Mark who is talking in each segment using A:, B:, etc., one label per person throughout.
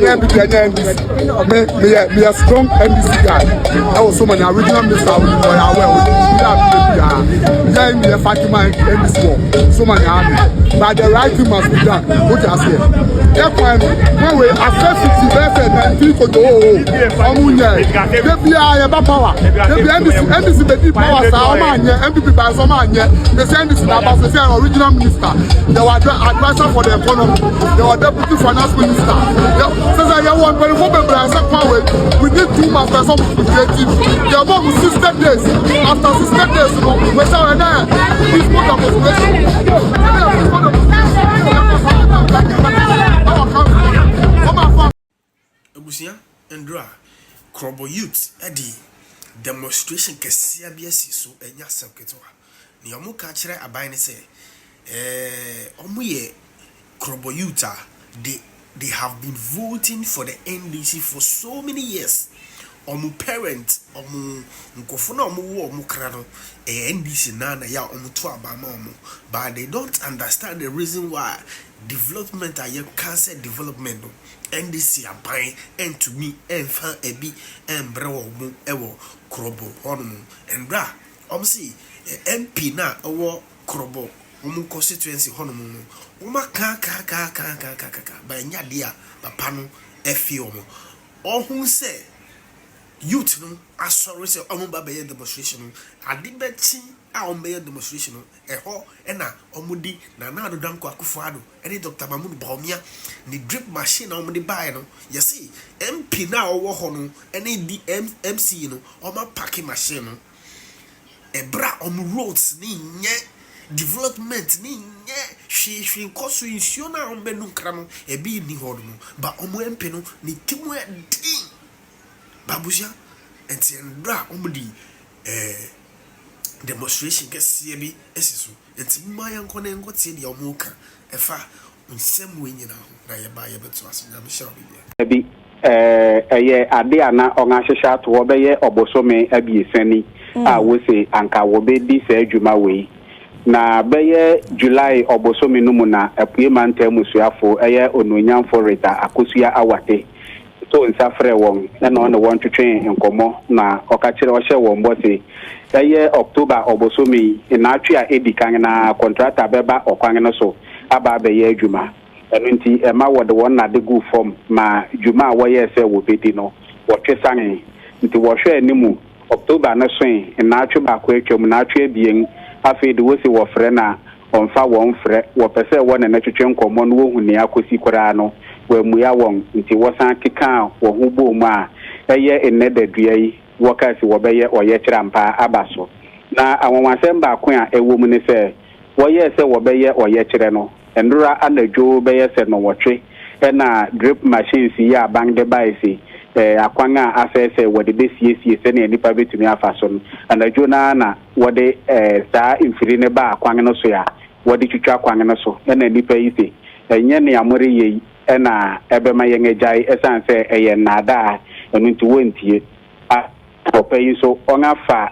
A: me a strong NDC guy. I was so many original minister me a Fatima NDC war. So many army. But the right thing must be done. What you say? When we affect 50 and people go, power. NDC the power, MPP by some man, the NDC about the original minister. They were advisor for the economy. They were deputy finance minister. So I want very we need 2 months for some creative. They are about 60 days. After 60 days, we shall now. This program
B: Ebusia Ndra Krobo Youth Eddie demonstration kesi abiasi so enya seketwa ni omo ka kire aban ne se omo ye Krobo Youth they have been voting for the NDC for so many years. Omu parents, omu nkofo na omu wo omu kra no NDC na ya omu to abama omu, but they don't understand the reason why development are cancer development no NDC aban and to me enfa ebi embre omu ewo Krobo hono endra omu si MP na owo Krobo omu constituency hono mu uma ka ba nya dia papa no efi omu ohun se youth no asori se omo ba be demonstration ade beti a omo be demonstration eho na omudi na ado danko akufo ado ene Dr. Mamudu Baumia ni drip machine na omudi buy no yesi MP na owo ho no ene di MC no omo packing machine no ebra omo roads ni nye development ni nye hwe nkoso insio na omo be nu kra no ebi ni ho no ba omo MP no ni timu din Babuja and Ndra omudi demonstration kesi bi esiso enti maya nkone ngotie dia omuka efa nsem we nyina ho na ye ba ye beto asenya me sha bibia
C: bi eye ade ana onga hwehwa to wo be ye obosome abiesani a wo se anka wo be di sa adwuma we na be ye July obosome no mu na apue manta musuafo eye ononyamfo reta akosua awate so nsafre won na no won twetwe nkomo na okakire wo hye won bote eye October obosomi na atwe a edikan na contractor beba okwan no so aba be ye adwuma eno nti ema wode won na de go form ma dwuma a wo ye se wo bedi no wo twesan nti wo hwe animu October na so na atwe ba ko atwam na atwe bien afi de wo se wo frɛ na onfa won frɛ wo pese wo na twetwe nkomo no wo hu ne akosi kora no muya won nti wosan keka wo hu bom a eye enedadua yi wokasi wo beye oye kirampa abaso na awonwasem ba ko a ewo mu ne se wo ye se wo beye oye kire no endura anadwo beye se no wotwe na drip machines yi abang de baisi akwan a afese wo de besiesie se na nipa betumi afaso no anadwo na wo de saa imfiri ne ba akwan no so ya wo de twitwa akwan no so na nipa yi se enye ne amore ye na ebe ma yengai esanse eye nada enunti wontie a opeyi so ongafa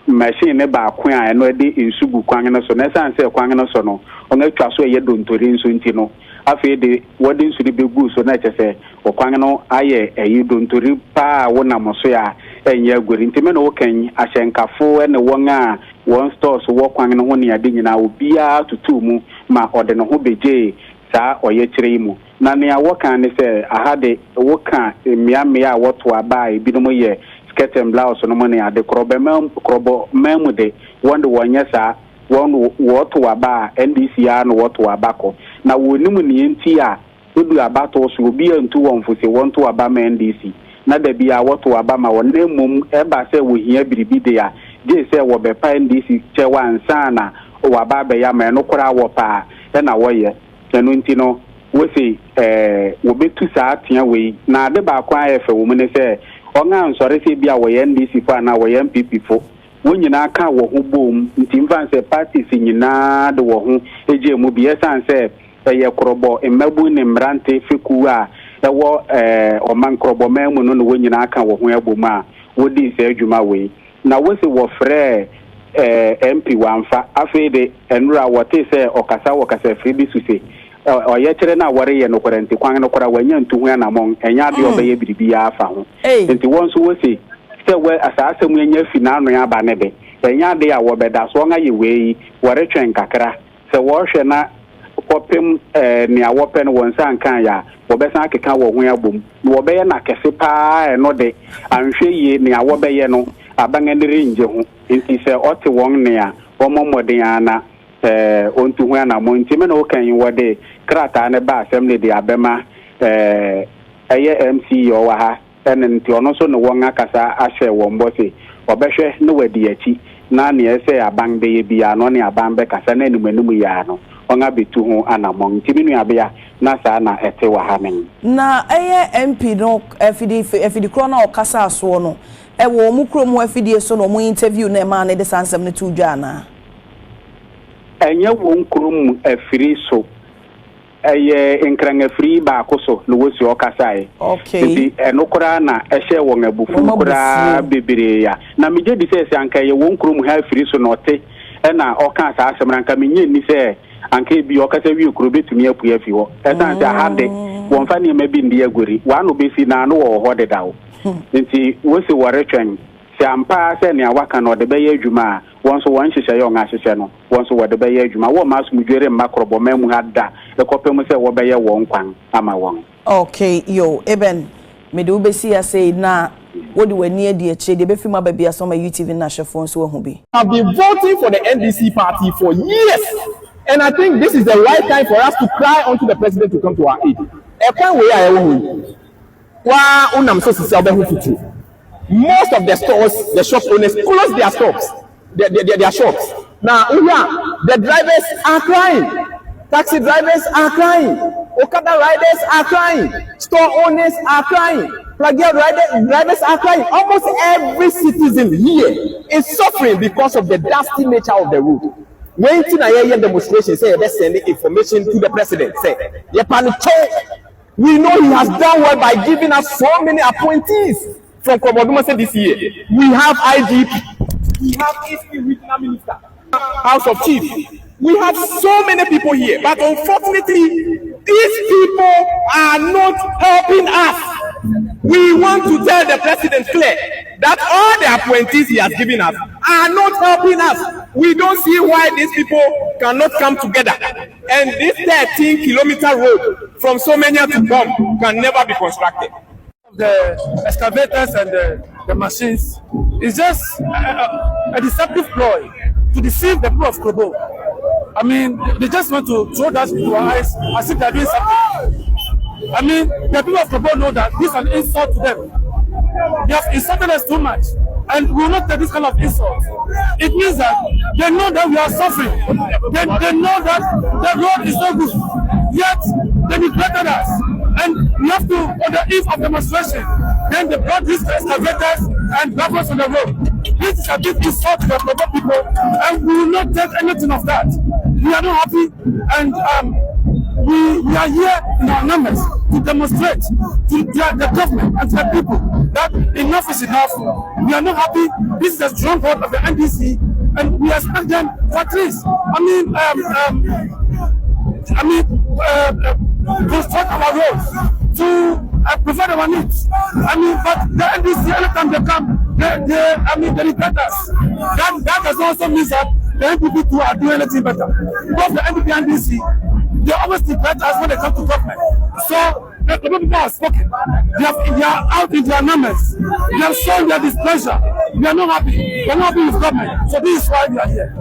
C: machine ne ba ko a eno de insugu kwan no so na esanse kwan no so no ongatwa so eye dontori nso nti no afi de wodi nsu de begu so na chese okwan no aye eye dontori pa wona moso ya enye agori nti me no wokan ahyenkafo ene won a won stores wo kwan no ho ne ade nyina obia tutu mu ma ode no ho beje sa oye kire mu na ne awokan ne se ahade woka miamia woto aba ebinom ye skirt and blouse no mo ne ade krobo memu de wonde wonye sa won woto aba NDC a no woto abako na wonimu ne nti a odu abato so obi antu wonfose wonto aba ma NDC na da bia woto aba ma won nemum eba se wo hia biribi de a je se wo be pa NDC che wansa na wo aba be ya ma no kora wo pa na wo ye enu nti no we say wo betu saa tia we na de ba kwa efe wo mu ne se onga nsore se bia wo ye NDC fa na wo ye MPP fo wo nyina ka wo ho bom nti mfanse parties nyina de wo ho eje mu bia sanse ye krobo emabu ne mrante feku a ewo oman krobo memu no no wo nyina ka wo ho ebom a wo di se adwuma we na wo se wo frɛ MP wanfa afede enura wote se okasa free bi suse oye chere na ware ye no kwante kwan no kwara wanya ntuhu na mon enya de obeye biribi ya afa ho nti won so wosi se we asase mu enya fi na anu ya ba ne be enya de ya wo beda so nga ye we ware twen kakra se wo hwe na popem ne awope no won san kan ya wo be san keka wo ho abom wo be ye na kese pa no de anhwe ye ne awobe ye no abangendere nje ho nti se ote won ne a wo momoden ana ontu hu na mo ntime na okan wode krata ne ba asem ne de abema eye MC yo wa ha nti ono so no won akasa ahwe won bosi obehwe ne wadi achi na ne ese aban be bia no ne aban be kasa na enum ya no onga betu hu anamo ntime nu abia na sa na ete wa ha men
D: na eye MP no efidi kro na okasa aso no ewo mu kro mu efidi so no mu interview na ma ne de sansem ne tu dwa na
C: enye won krum afiri so eye enkranga free ba koso no wosi okasai
D: okay
C: enokora na ehye won abufu kora bebere ya na meje di se anka ye won krum ha afiri so no te na oka sa asem ranka menye ni se anka bi okasa wi okro betumi apu afi ho etan se hade won fa ne ma bi ndi agori wa no besi na no wo ho de dawo nti wosi wore twen se ampa se ne awaka no de beye adwuma won so won hyehyɛ yo nga hyehyɛ no won so wode beye adwuma wo ma so mudwere makrobo mamu hada e kopem se wo beye won kwan ama won
D: okay yo eben me de ubesi ya say na what do we near the eche de be fi ma ba bia so ma UTV na hwefo so hu bi
E: I've been voting for the NDC party for years, and I think this is the right time for us to cry onto the president to come to our aid. Ekwan we are wa unam so sisi obehu futu. Most of the stores, the shop owners close their shops. Their shops. Now, the drivers are crying. Taxi drivers are crying. Okada riders are crying. Store owners are crying. Plug-in drivers are crying. Almost every citizen here is suffering because of the dusty nature of the road. When Tina demonstration say they're sending information to the president, say we know he has done well by giving us so many appointees from Krobodumase this year. We have IGP, we have East Regional Minister, House of Chiefs. We have so many people here, but unfortunately, these people are not helping us. We want to tell the president clear that all the appointees he has given us are not helping us. We don't see why these people cannot come together. And this 13-kilometer road from so many to come can never be constructed.
F: The excavators and the machines is just a deceptive ploy to deceive the people of Krobo. I mean, they just want to throw that into our eyes as if they're doing something. I mean, the people of Krobo know that this is an insult to them. They have insulted us too much, and we will not take this kind of insult. It means that they know that we are suffering. They know that the road is so good, yet they neglected us. And we have to, on the eve of demonstration, then they brought these excavators and grabbers on the road. This is a big insult to the Krobo people, and we will not take anything of that. We are not happy, and we are here in our numbers to demonstrate to the government and to the people that enough is enough. We are not happy. This is a stronghold of the NDC, and we expect them for at least, construct our roads to provide our needs. But the NDC, anytime they come, they regret us. That does also mean that the NPP too are doing anything better. Because the NPP and NDC, they always regret us when they come to government. So the people have spoken. They are out in their numbers. They have shown their displeasure. We are not happy. We are not happy with government. So this is why we are here.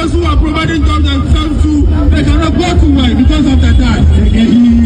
G: Those who are providing jobs themselves to, they cannot go to work because of the tax.